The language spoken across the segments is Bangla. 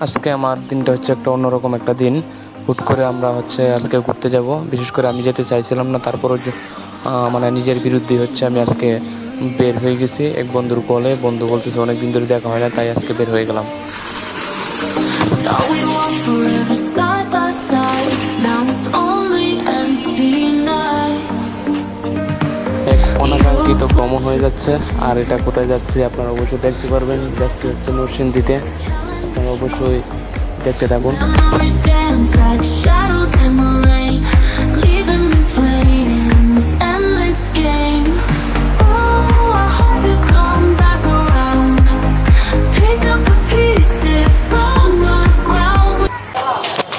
আজকে আমার দিনটা হচ্ছে একটা অন্যরকম একটা দিন। হুট করে আমরা হচ্ছে আজকে ঘুরতে যাব, বিশেষ করে আমি যেতে চাইছিলাম না, তারপরও মানে নিজের বিরুদ্ধে হচ্ছে আমি আজকে বের হয়ে গেছি এক বন্ধুর কলে। বন্ধু বলতেছে অনেকদিন ধরে দেখা হয় না, তাই আজকে বের হয়ে গেলাম। এক অনাকাঙ্ক্ষিত ভ্রমণ হয়ে যাচ্ছে। আর এটা কোথায় যাচ্ছে আপনারা অবশ্যই দেখতে পারবেন। যাচ্ছে হচ্ছে নরসিংদীতে, আপনারা অবশ্যই দেখতে থাকুন।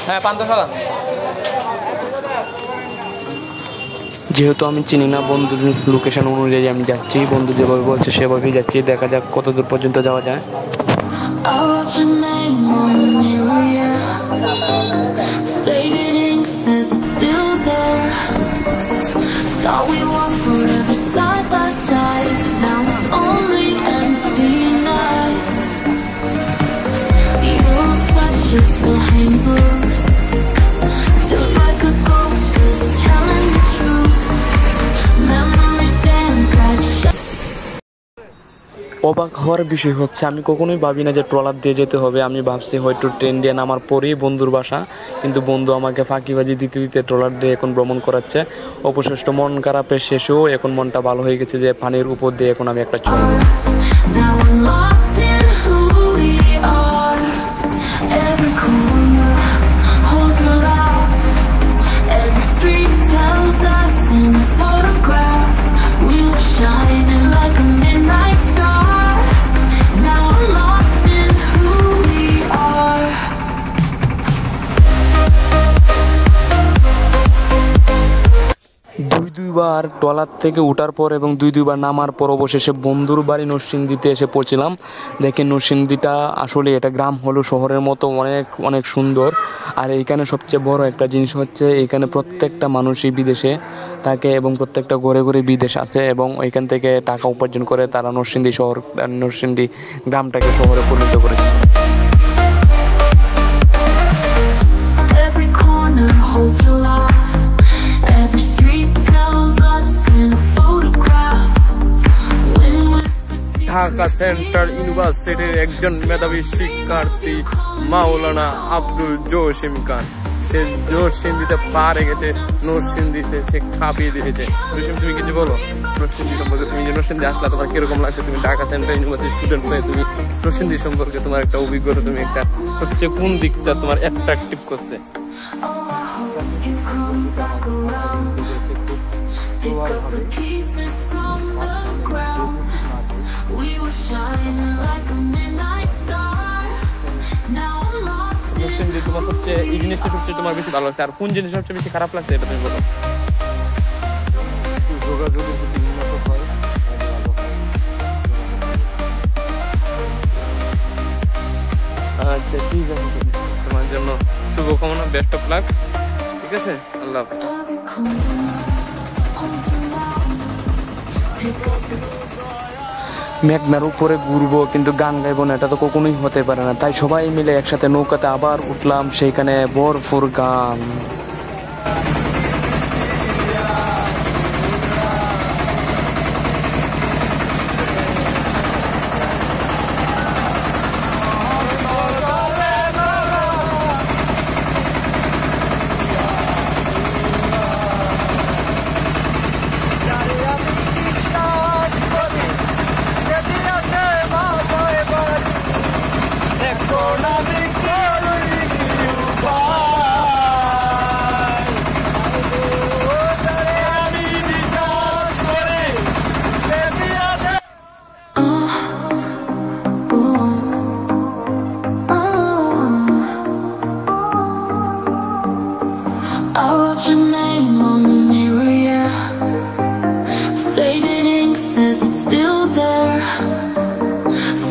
হ্যাঁ, পান্তশালা। যেহেতু আমি চিনি না, বন্ধুর লোকেশন অনুযায়ী আমি যাচ্ছি, বন্ধু যেভাবে বলছে সেভাবেই যাচ্ছি। দেখা যাক কত দূর পর্যন্ত যাওয়া যায়। অবাক হওয়ার বিষয় হচ্ছে, আমি কখনোই ভাবি না যে ট্রলার দিয়ে যেতে হবে। আমি ভাবছি হয়তো ট্রেন দিয়ে নামার পরেই বন্ধুর বাসা, কিন্তু বন্ধু আমাকে ফাঁকিবাজি দিতে দিতে ট্রলার দিয়ে এখন ভ্রমণ করাচ্ছে। অবশিষ্ট মন খারাপের শেষেও এখন মনটা ভালো হয়ে গেছে যে পানির উপর দিয়ে এখন আমি একটা ছবি। দুইবার ট্রলার থেকে ওঠার পর এবং দুইবার নামার পর অবশেষে বন্ধুর বাড়ি নরসিংদীতে এসে পৌঁছলাম। দেখেন নরসিংদীটা আসলে এটা গ্রাম হলো শহরের মতো অনেক অনেক সুন্দর। আর এইখানে সবচেয়ে বড় একটা জিনিস হচ্ছে, এইখানে প্রত্যেকটা মানুষই বিদেশে থাকে এবং প্রত্যেকটা ঘরে ঘরে বিদেশ আছে এবং ওইখান থেকে টাকা উপার্জন করে তারা নরসিংদী গ্রামটাকে শহরে পরিণত করেছে। ঢাকা সেন্ট্রাল ইউনিভার্সিটির একজন মেধাবী শিক্ষার্থী মাওলানা আব্দুল জসিম খান, সে নরসিংদীতে পারে গেছে, নরসিংদীতে সে খাপিয়ে দিয়েছে। জসিম, তুমি কিছু বলো নরসিংদী সম্পর্কে? তুমি যে নরসিংদী আসলা, তোমার কিরকম লাগছে? তুমি ঢাকা সেন্ট্রাল ইউনিভার্সিটি স্টুডেন্ট হয়ে তুমি নরসিংদী সম্পর্কে তোমার একটা অভিজ্ঞতা, তুমি একটা হচ্ছে কোন দিকটা তোমার অ্যাট্রাকটিভ করছে? তোমার সবচেয়ে এই জিনিসটা সবচেয়ে তোমার বেশি ভালো লাগছে, আর কোন জিনিস সবচেয়ে বেশি খারাপ লাগছে এটা তুমি বলো? আচ্ছা ঠিক আছে, তোমার জন্য শুভকামনা, বেস্ট অফ লাক। ঠিক আছে, আল্লাহ হাফেজ। মেঘনার উপরে ঘুরবো কিন্তু গান গাইবো না, এটা তো কখনোই হতে পারে না। তাই সবাই মিলে একসাথে নৌকাতে আবার উঠলাম, সেইখানে ভরপুর গান।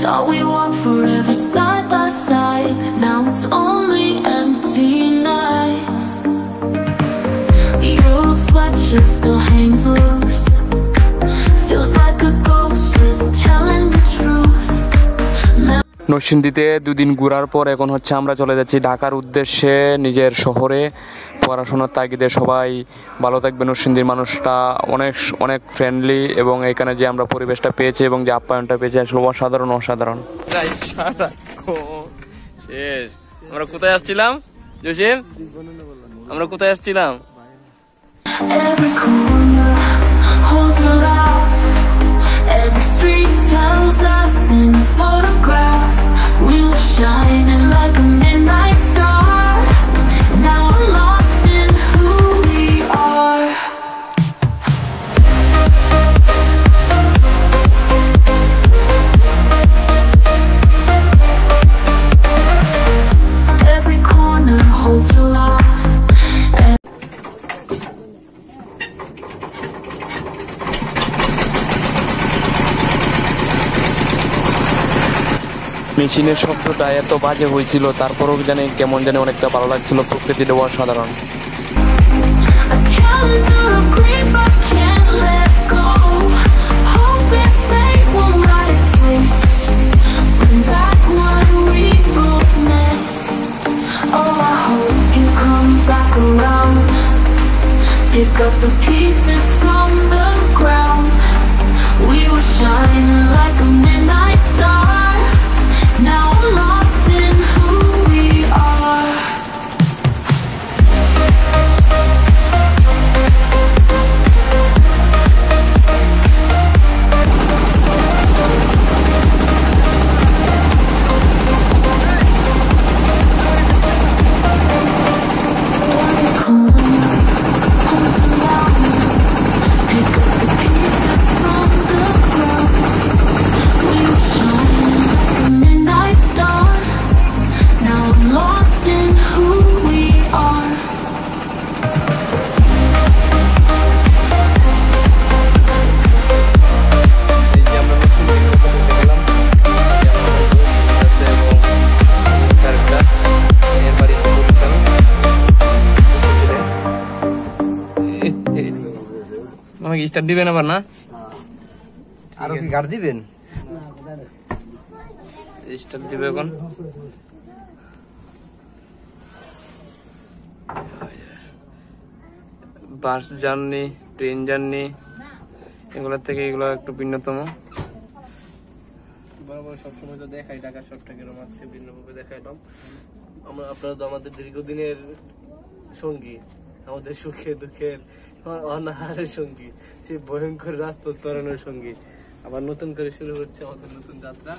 Thought we'd walk forever side by side. Now it's নরসিংদীতে 2 দিন ঘোরার পর এখন হচ্ছে আমরা চলে যাচ্ছি ঢাকার উদ্দেশ্যে নিজের শহরে পড়াশোনার তাগিদে। সবাই ভালো থাকবে। নরসিংদীর মানুষটা অনেক অনেক ফ্রেন্ডলি এবং এখানে যে আমরা পরিবেশটা পেয়েছি এবং যে আপ্যায়নটা পেয়েছি আসলে অসাধারণ অসাধারণ। শেষ। আমরা কোথায় আসছিলাম জসিম? আমরা কোথায় আসছিলাম? Every corner holds a laugh. Every street tells us in a photograph. We were shining like a midnight star. Now I'm lost in who we are. Every corner holds a laugh. মেশিনের শব্দটা এত বাজে হয়েছিল, তারপরও জানি কেমন জানি অনেকটা ভালো লাগছিল। প্রকৃতিটা অসাধারণ। A calendar of grief I can't let go. Hoping fate won't write its face. Bring back what we both miss. Oh, I hope you come back around. Pick up the pieces from the ground. We were shining like a midnight star. Now I'm lost in who we are. আমাকে স্টার্ট দিবেন আবার না? আরো কি গাড় দিবেন? স্টার্ট দিবে এখন। বাস জার্নি, ট্রেন জার্নি, এগুলোর থেকে এগুলো একটু ভিন্নতম। বরাবর সবসময় তো দেখাই ঢাকা শহরটাকে আজকে ভিন্নভাবে দেখাইলাম। আপনারা তো আমাদের দীর্ঘদিনের সঙ্গী, আমাদের সুখে দুঃখের অনাহারের সঙ্গী, সেই ভয়ঙ্কর রাস্তা তরানোর সঙ্গী। আবার নতুন করে শুরু হচ্ছে আমাদের নতুন যাত্রা।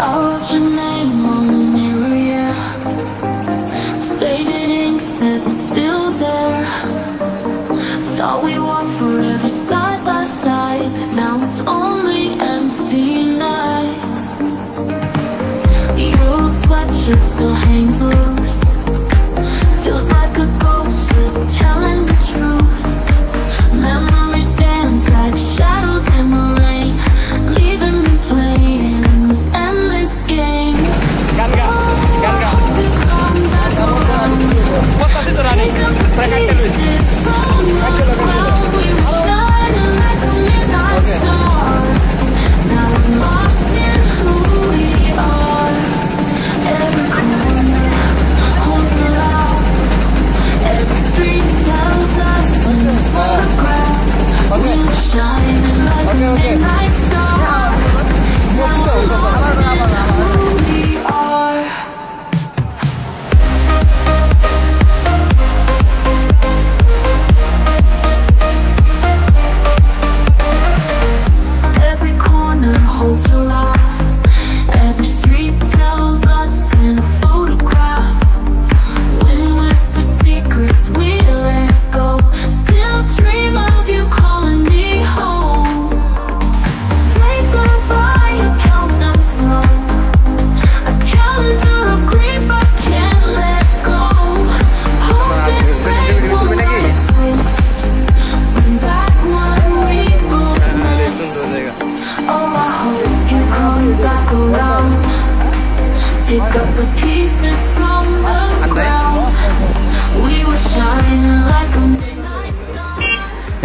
I wrote your name on the mirror, yeah. Faded ink says it's still there. Thought we'd walk forever side by side. Now it's only empty nights. You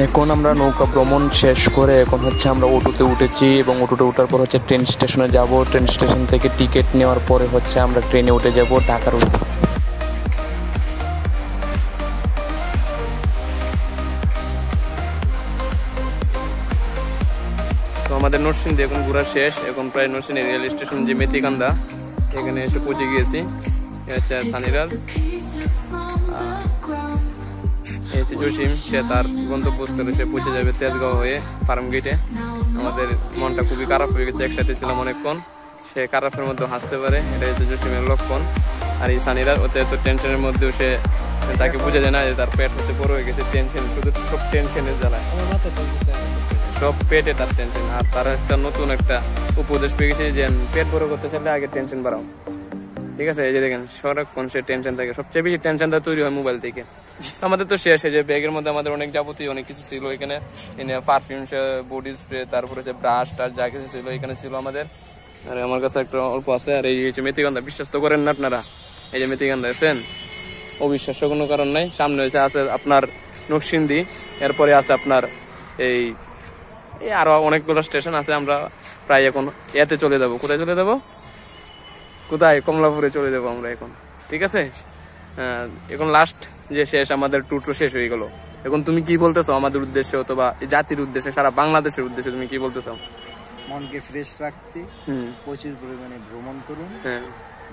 এখন আমরা নৌকা ভ্রমণ শেষ করে এখন হচ্ছে আমরা অটোতে উঠেছি এবং অটোতে ওঠার পর হচ্ছে ট্রেন স্টেশনে যাব। ট্রেন স্টেশন থেকে টিকিট নেওয়ার পরে হচ্ছে আমরা ট্রেনে উঠে যাব ঢাকার উদ্দেশ্যে। তো আমাদের নরসিংদী এখন ঘোরা শেষ, এখন প্রায় নরসিংদী রেল স্টেশন যে মেথিকান্দা এখানে এসে পৌঁছে গিয়েছি। হচ্ছে সানিরাজ, এই হচ্ছে জসিম, সে তার গন্তব্যস্থলে সে পৌঁছে যাবে তেজগাঁও হয়ে ফার্ম গেটে। আমাদের মনটা খুবই খারাপ হয়ে গেছে, একসাথে ছিলাম অনেকক্ষণ, সে খারাপের মধ্যে হাসতে পারে, এটা হচ্ছে জসিমের লক্ষণ। আর এই সানিরাজ ওতে এত টেনশনের মধ্যেও সে তাকে বোঝা যায় না যে তার পেট হচ্ছে বড় হয়ে গেছে, টেনশন, শুধু সব টেনশনের জ্বালায়, সব পেটে তার টেনশন। আর তার একটা নতুন একটা উপদেশ পেয়ে গেছে যে পেট বড় করতে চাইলে আগে টেনশন বাড়াও, ঠিক আছে? এই যে দেখেন সারাক্ষণ সে টেনশন থাকে, সবচেয়ে বেশি টেনশনটা তৈরি হয় মোবাইল থেকে। আমাদের তো শেষ, যে ব্যাগের মধ্যে আমাদের অনেক যাবতীয় অনেক কিছু ছিল, এখানে পারফিউম, বডি স্প্রে, তারপরে হচ্ছে ব্রাশ টাশ যা কিছু ছিল এখানে ছিল আমাদের। আর আমার কাছে একটা অল্প আছে। আর এই হচ্ছে মেথিকান্দা, বিশ্বাস তো করেন না আপনারা, এই যে মেথিকান্দা আছেন, অবিশ্বাস্য কোনো কারণ নাই। সামনে হচ্ছে আছে আপনার নরসিংদী, এরপরে আছে আপনার এই আরো অনেকগুলো স্টেশন আছে। আমরা প্রায় এখন এতে চলে যাবো। কোথায় চলে যাবো? কোথায়? কমলাপুরে চলে যাবো আমরা এখন, ঠিক আছে? এখন লাস্ট যে শেষ, আমাদের ট্যুর শেষ হয়ে গেল। এখন তুমি কি বলতে চাও আমাদের উদ্দেশ্যে অথবা জাতির উদ্দেশ্যে, সারা বাংলাদেশের উদ্দেশ্যে তুমি কি বলতে চাও? মনকে ফ্রেশ রাখতে প্রচুর পরিমাণে ভ্রমণ করুন।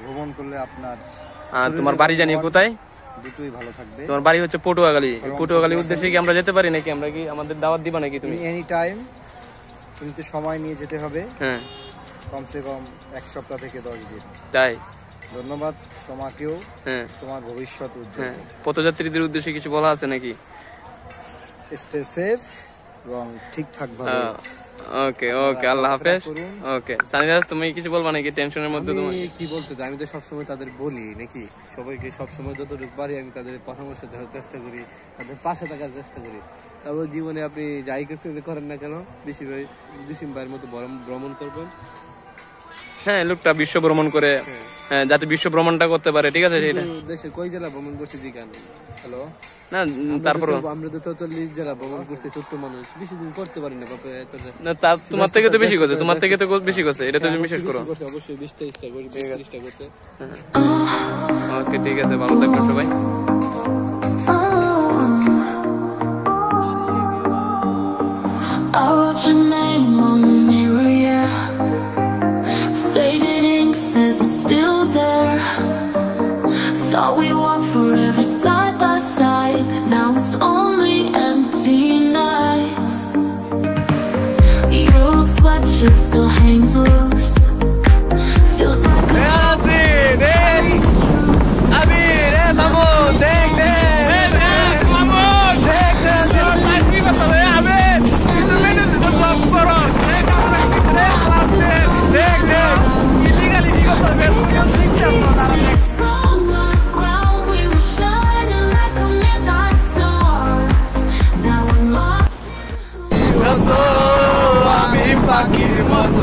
ভ্রমণ করলে আপনার তোমার বাড়ি জানি কোথায়? দুটোই ভালো থাকবে। তোমার বাড়ি হচ্ছে পটুয়াখালী। পটুয়াখালী উদ্দেশ্যে কি আমরা যেতে পারি নাকি? আমরা কি আমাদের দাওয়াত দিবা নাকি তুমি? এনি টাইম, কিন্তু সময় নিয়ে যেতে হবে। হ্যাঁ, কমসে কম 1 সপ্তাহ থেকে 10 দিন। তাই ধন্যবাদ তোমাকেও। হ্যাঁ, তোমার ভবিষ্যৎ উজ্জ্বল। হ্যাঁ, পথযাত্রীদের উদ্দেশ্যে কিছু বলা আছে নাকি? স্টে সেফ এবং ঠিকঠাক ভাবে। ওকে ওকে, আল্লাহ হাফেজ। ওকে সানিরাজ, তুমি কিছু বলবা নাকি টেনশনের মধ্যে? তুমি কি বলতে চাই, আমি তো সবসময় তাদের বলি নাকি, সবাইকে সবসময় যতটুকু পারি আমি তাদের পরামর্শ দেওয়ার চেষ্টা করি, তাদের পাশে থাকার চেষ্টা করি। তারপর জীবনে আপনি যাই কিছু করেন না কেন, ডিসেম্বরের মতো ভ্রমণ করবেন। হ্যাঁ, লোকটা বিশ্ব ভ্রমণ করে, হ্যাঁ, যাতে বিশ্ব ভ্রমণটা করতে পারে, ঠিক আছে? সেটা দেশের কই জেলা ভ্রমণ করছি কেন? হ্যালো, না তারপর আমরা তো 40 জেলা ভ্রমণ করছি, ছোট্ট মানুষ, বেশি দিন করতে পারি না বাপে। না, তোমার থেকে তো বেশি করছে, তোমার থেকে তো বেশি করছে, এটা তো তুমি বিশ্বাস করো। অবশ্যই 20টা ইচ্ছা করি, 20টা করছে। ওকে, ঠিক আছে, ভালো থাকবেন সবাই। I wrote your name on the mirror, yeah. Faded ink says it's still there. Thought we'd walk forever side by side. Now it's only empty nights. Your sweatshirt still hangs loose. Feels like from the ground we were shining like a midnight star. Now I'm lost. আমি পাখির মতো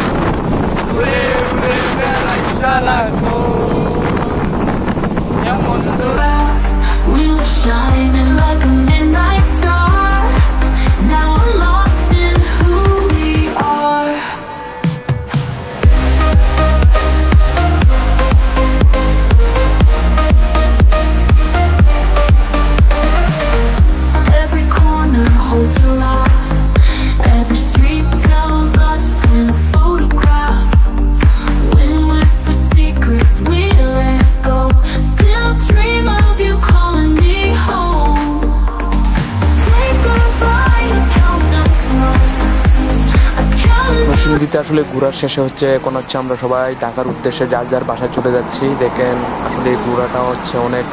উড়ে উড়ে বেড়াই চালাতো, এমন We were shining like a midnight star. Now I'm lost in who we are. Every corner holds a laugh. Every street tells us in a photograph. When whisper secrets we let go. Still dream of you calling me home. Take goodbye and count them slow. I count নরসিংদীতে আসলে ঘোরার শেষে হচ্ছে এখন হচ্ছে আমরা সবাই ঢাকার উদ্দেশ্যে যার যার বাসায় চলে যাচ্ছি। দেখেন আসলে এই ঘোরাটা হচ্ছে অনেক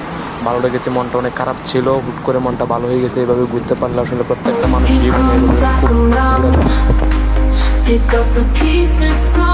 ভালো লেগেছে, মনটা অনেক খারাপ ছিল, হুট করে মনটা ভালো হয়ে গেছে। এইভাবে ঘুরতে পারলে আসলে প্রত্যেকটা মানুষ জীবনে back around. Pick up the pieces from